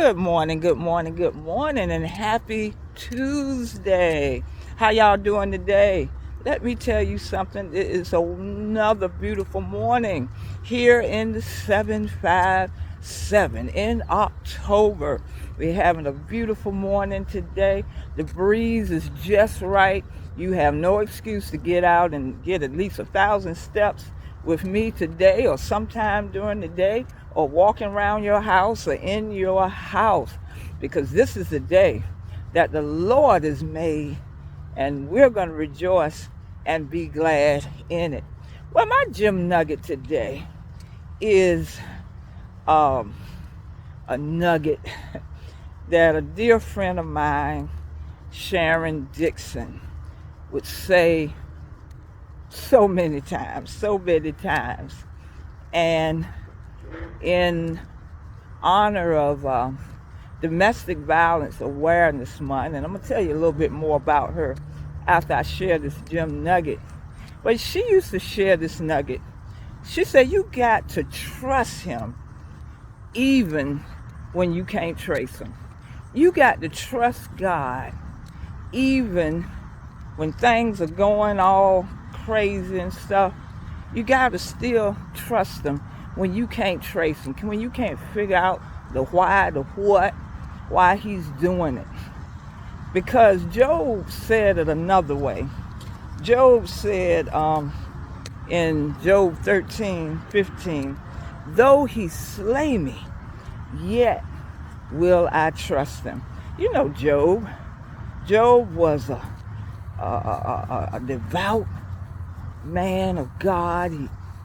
Good morning, good morning, good morning, and happy Tuesday. How y'all doing today? Let me tell you something. It is another beautiful morning here in the 757 in October. We're having a beautiful morning today. The breeze is just right. You have no excuse to get out and get at least 1,000 steps with me today or sometime during the day, or walking around your house or in your house, because this is the day that the Lord has made, and we're going to rejoice and be glad in it. Well, my gym nugget today is um, a nugget that a dear friend of mine, Sharon Dixon, would say so many times. And in honor of Domestic Violence Awareness Month, and I'm going to tell you a little bit more about her after I share this gem nugget. But she used to share this nugget. She said, you got to trust him even when you can't trace him. You got to trust God even when things are going all crazy and stuff. You got to still trust him when you can't trace him, when you can't figure out the why, the what, why he's doing it. Because Job said it another way. Job said in Job 13:15, though he slay me, yet will I trust him. You know Job. Job was a devout man of God.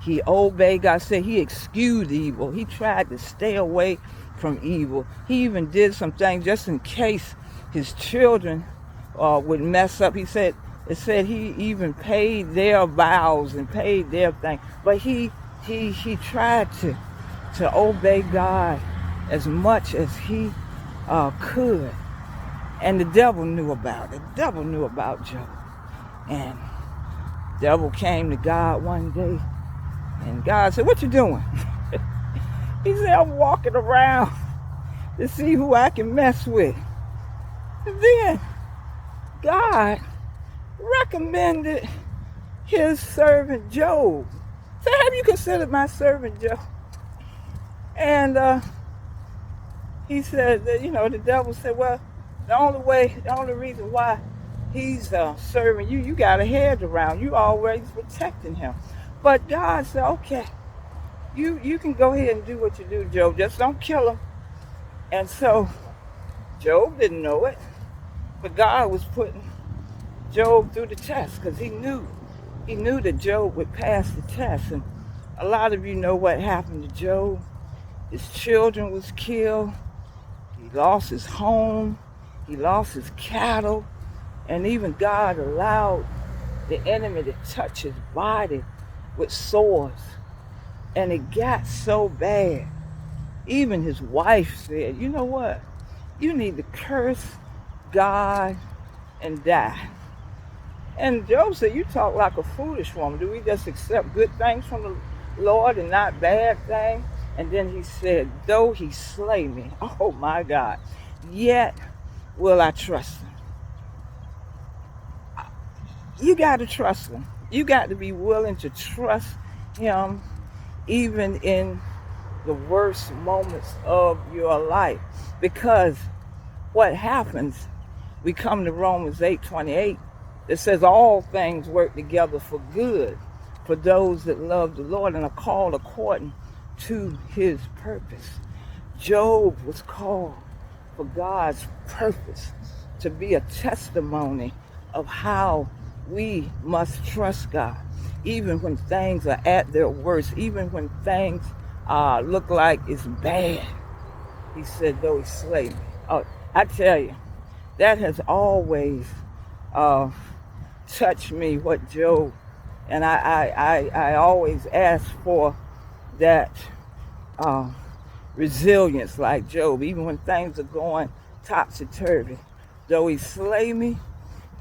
He obeyed God. Said he excused evil. He tried to stay away from evil. He even did some things just in case his children would mess up. It said he even paid their vows and paid their thing. But he tried to obey God as much as he could. And the devil knew about it. The devil knew about Job. And the devil came to God one day, and God said, what you doing? He said, I'm walking around to see who I can mess with. And then God recommended his servant Job. Said, have you considered my servant Job? And he said, the devil said, well, the only reason why he's serving you, you got a hedge around. You always protecting him. But God said, okay, you can go ahead and do what you do, Job. Just don't kill him. And so Job didn't know it, but God was putting Job through the test, because he knew that Job would pass the test. And a lot of you know what happened to Job. His children was killed. He lost his home. He lost his cattle. And even God allowed the enemy to touch his body with sores. And it got so bad. Even his wife said, you know what? You need to curse God and die. And Job said, you talk like a foolish woman. Do we just accept good things from the Lord and not bad things? And then he said, though he slay me, oh my God, yet will I trust him. You got to trust him. You got to be willing to trust him even in the worst moments of your life. Because what happens, we come to Romans 8:28, that says all things work together for good for those that love the Lord and are called according to his purpose. Job was called for God's purpose, to be a testimony of how we must trust God, even when things are at their worst, even when things look like it's bad. He said, though he slay me. Oh, I tell you, that has always touched me, what Job, and I always ask for that resilience like Job, even when things are going topsy-turvy. Though he slay me,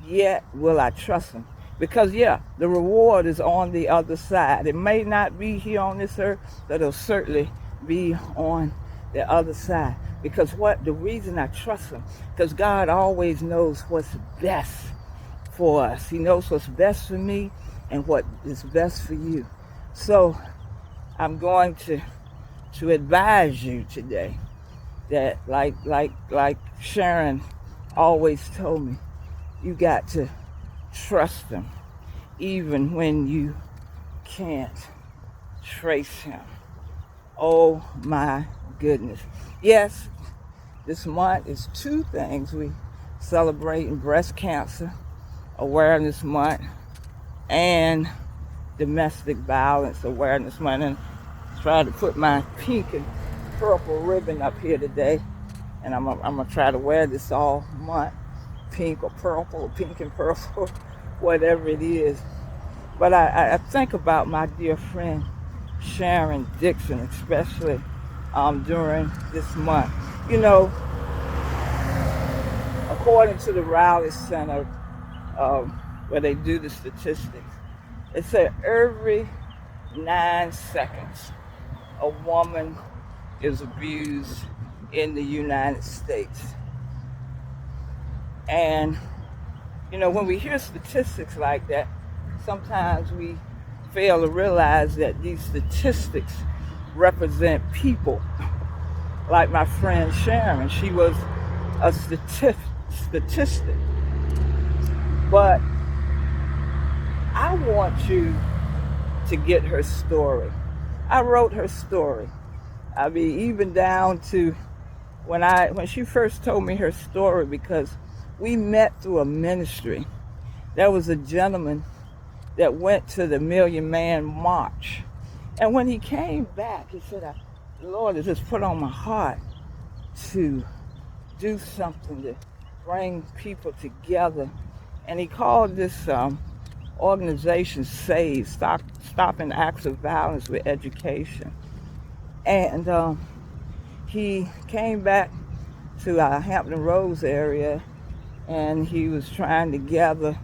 yet will I trust him. Because the reward is on the other side. It may not be here on this earth, but it'll certainly be on the other side. Because the reason I trust him, because God always knows what's best for us. He knows what's best for me and what is best for you. So I'm going to advise you today that like Sharon always told me, you got to trust him even when you can't trace him. Oh my goodness. Yes, this month is two things. We celebrating Breast Cancer Awareness Month and Domestic Violence Awareness Month. And I tried to put my pink and purple ribbon up here today, and I'm gonna try to wear this all month, pink or purple, or pink and purple, whatever it is. But I think about my dear friend Sharon Dixon, especially during this month. You know, according to the Raleigh Center, where they do the statistics, it said every 9 seconds a woman is abused in the United States. And, you know, when we hear statistics like that, sometimes we fail to realize that these statistics represent people. Like my friend Sharon, she was a statistic. But I want you to get her story. I wrote her story. I mean, even down to when she first told me her story, because we met through a ministry. There was a gentleman that went to the Million Man March. And when he came back, he said, the Lord has just put on my heart to do something to bring people together. And he called this organization SAVE, Stopping Acts of Violence with Education. And he came back to our Hampton Roads area, and he was trying to gather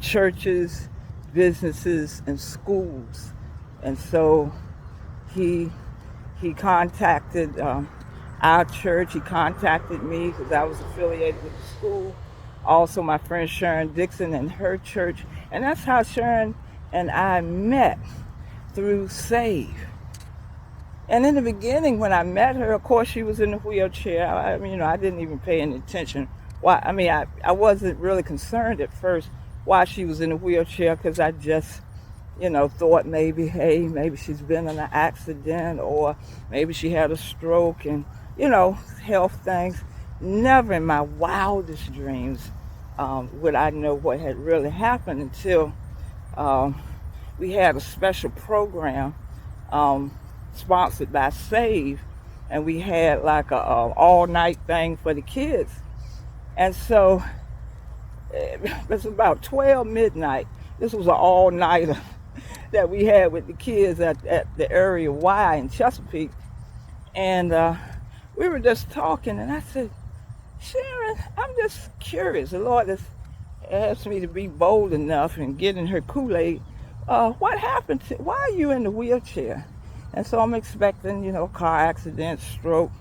churches, businesses, and schools. And so he contacted our church. He contacted me because I was affiliated with the school. Also my friend Sharon Dixon and her church. And that's how Sharon and I met, through SAVE. And in the beginning, when I met her, of course, she was in a wheelchair. I didn't even pay any attention. I wasn't really concerned at first why she was in a wheelchair, because I just, thought maybe she's been in an accident, or maybe she had a stroke, and, health things. Never in my wildest dreams would I know what had really happened until we had a special program sponsored by SAVE, and we had like a all-night thing for the kids. And so it was about 12 midnight. This was an all-nighter that we had with the kids at the Area Y in Chesapeake. And we were just talking, and I said, Sharon, I'm just curious. The Lord has asked me to be bold enough and get in her Kool-Aid. What happened why are you in the wheelchair? And so I'm expecting, car accident, stroke.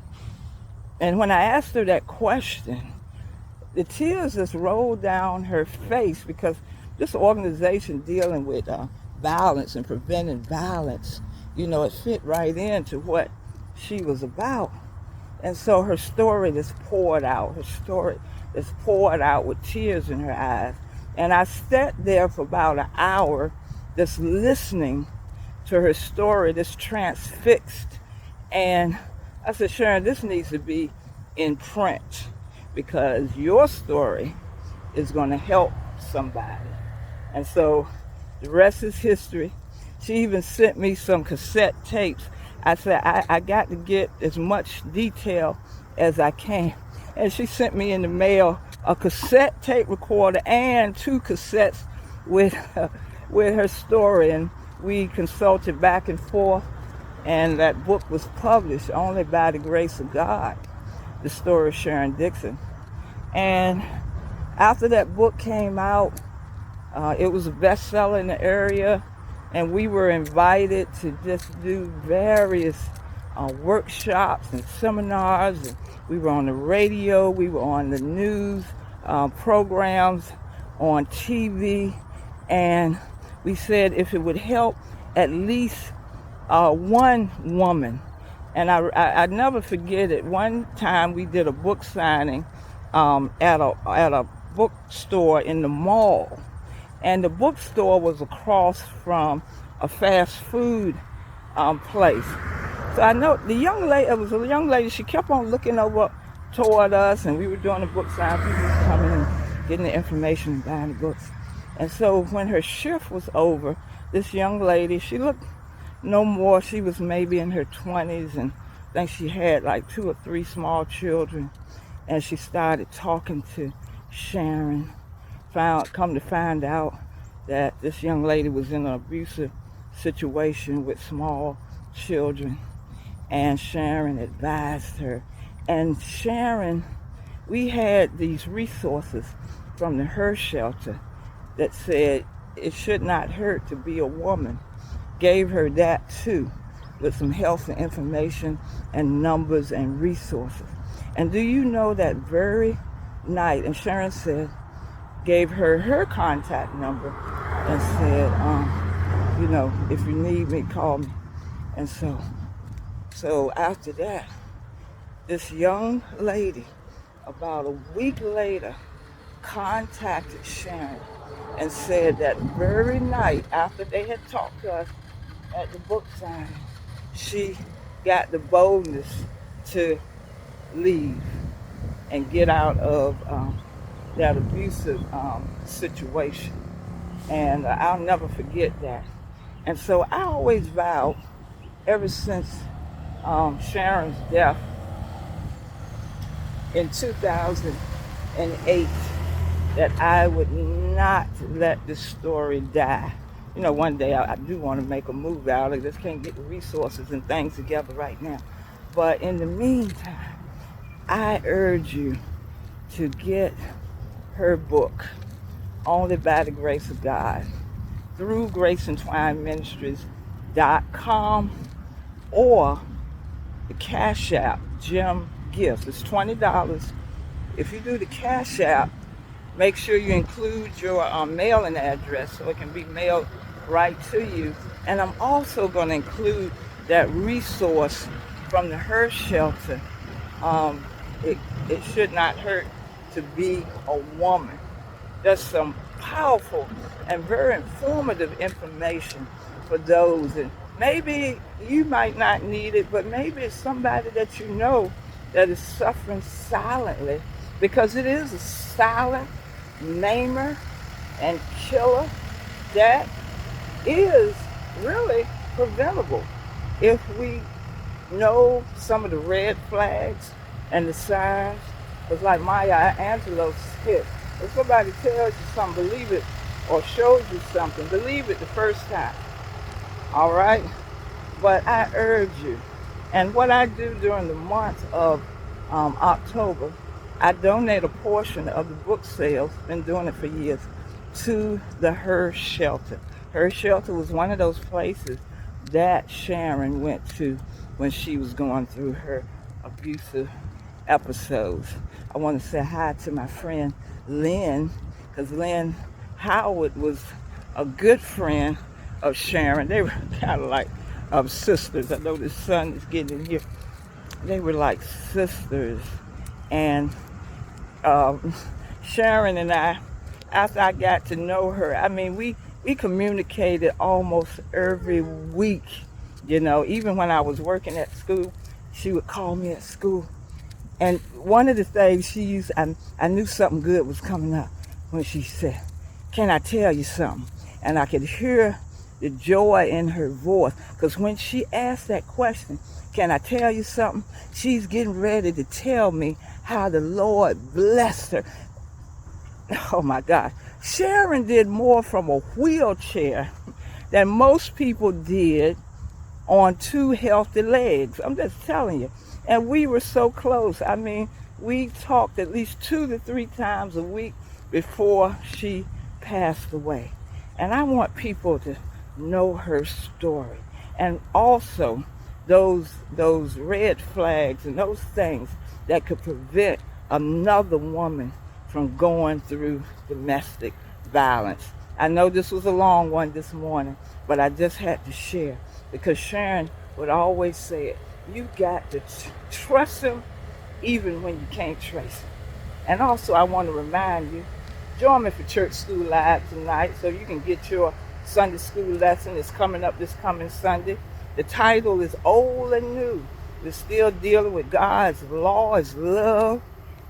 And when I asked her that question, the tears just rolled down her face, because this organization dealing with violence and preventing violence, it fit right into what she was about. And so her story just poured out. Her story just poured out with tears in her eyes. And I sat there for about an hour just listening to her story, just transfixed. And I said, Sharon, this needs to be in print, because your story is going to help somebody. And so the rest is history. She even sent me some cassette tapes. I said, I got to get as much detail as I can. And she sent me in the mail a cassette tape recorder and 2 cassettes with her story. And we consulted back and forth, and that book was published only by the grace of God, the story of Sharon Dixon. And after that book came out, it was a bestseller in the area, and we were invited to just do various workshops and seminars. And we were on the radio, we were on the news programs, on TV, and we said if it would help at least one woman. And I never forget it. One time we did a book signing at a bookstore in the mall, and the bookstore was across from a fast food place. So I know the young lady, it was a young lady, she kept on looking over toward us, and we were doing the book sign. People were coming and getting the information and buying the books. And so when her shift was over, this young lady, she looked no more, she was maybe in her 20s, and I think she had like 2 or 3 small children. And she started talking to Sharon. Come to find out that this young lady was in an abusive situation with small children, and Sharon advised her. And Sharon, we had these resources from the Her Shelter that said it should not hurt to be a woman. Gave her that too, with some health and information and numbers and resources. And do you know that very night, and Sharon said, gave her contact number and said, if you need me, call me. And so after that, this young lady, about a week later, contacted Sharon and said that very night after they had talked to us at the book signing, she got the boldness to leave and get out of that abusive situation. And I'll never forget that. And so I always vowed, ever since Sharon's death in 2008, that I would not let this story die. One day I do want to make a move out. I just can't get the resources and things together right now. But in the meantime, I urge you to get her book, Only by the Grace of God, through GraceAndTwineMinistries.com or the Cash App, GEMgifts. It's $20. If you do the Cash App, make sure you include your mailing address so it can be mailed right to you. And I'm also going to include that resource from the Her Shelter. It should not hurt to be a woman. There's some powerful and very informative information for those. And maybe you might not need it, but maybe it's somebody that you know that is suffering silently, because it is a silent maimer and killer that is really preventable if we know some of the red flags and the signs. It's like Maya Angelou said, if somebody tells you something, believe it, or shows you something, believe it the first time. All right? But I urge you, and what I do during the month of October, I donate a portion of the book sales, been doing it for years, to the Her Shelter. Her Shelter was one of those places that Sharon went to when she was going through her abusive episodes. I want to say hi to my friend Lynn, because Lynn Howard was a good friend of Sharon. They were kind of like sisters. I know the sun is getting in here. They were like sisters. And Sharon and I, after I got to know her, I mean, we communicated almost every week. Even when I was working at school, she would call me at school. And one of the things she used, I knew something good was coming up when she said, "Can I tell you something?" And I could hear the joy in her voice, because when she asked that question, "Can I tell you something?" she's getting ready to tell me how the Lord blessed her. Oh my God. Sharon did more from a wheelchair than most people did on 2 healthy legs. I'm just telling you. And we were so close. I mean, we talked at least 2 to 3 times a week before she passed away. And I want people to know her story. And also, those red flags and those things that could prevent another woman from going through domestic violence. I know this was a long one this morning, but I just had to share because Sharon would always say it. You got to trust him even when you can't trace him. And also, I want to remind you, join me for Church School Live tonight so you can get your Sunday school lesson. It's coming up this coming Sunday. The title is Old and New. We're still dealing with God's law, His love,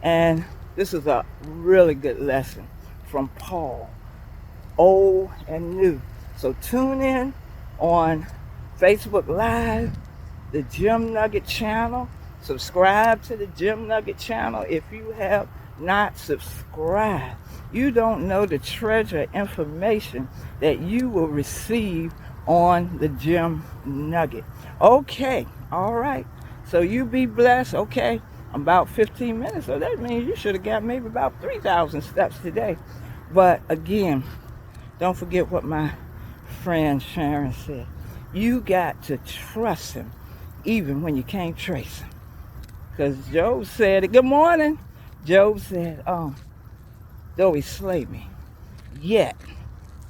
and this is a really good lesson from Paul, Old and New. So tune in on Facebook Live, the Gem Nugget channel. Subscribe to the Gem Nugget channel if you have not subscribed. You don't know the treasure information that you will receive on the Gem Nugget. Okay, all right. So you be blessed. Okay, about 15 minutes. So that means you should have got maybe about 3,000 steps today. But again, don't forget what my friend Sharon said. You got to trust him even when you can't trace him. Because Job said it. Good morning. Job said, though he slay me, yet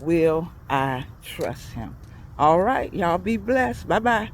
will I trust him. All right, y'all be blessed. Bye-bye.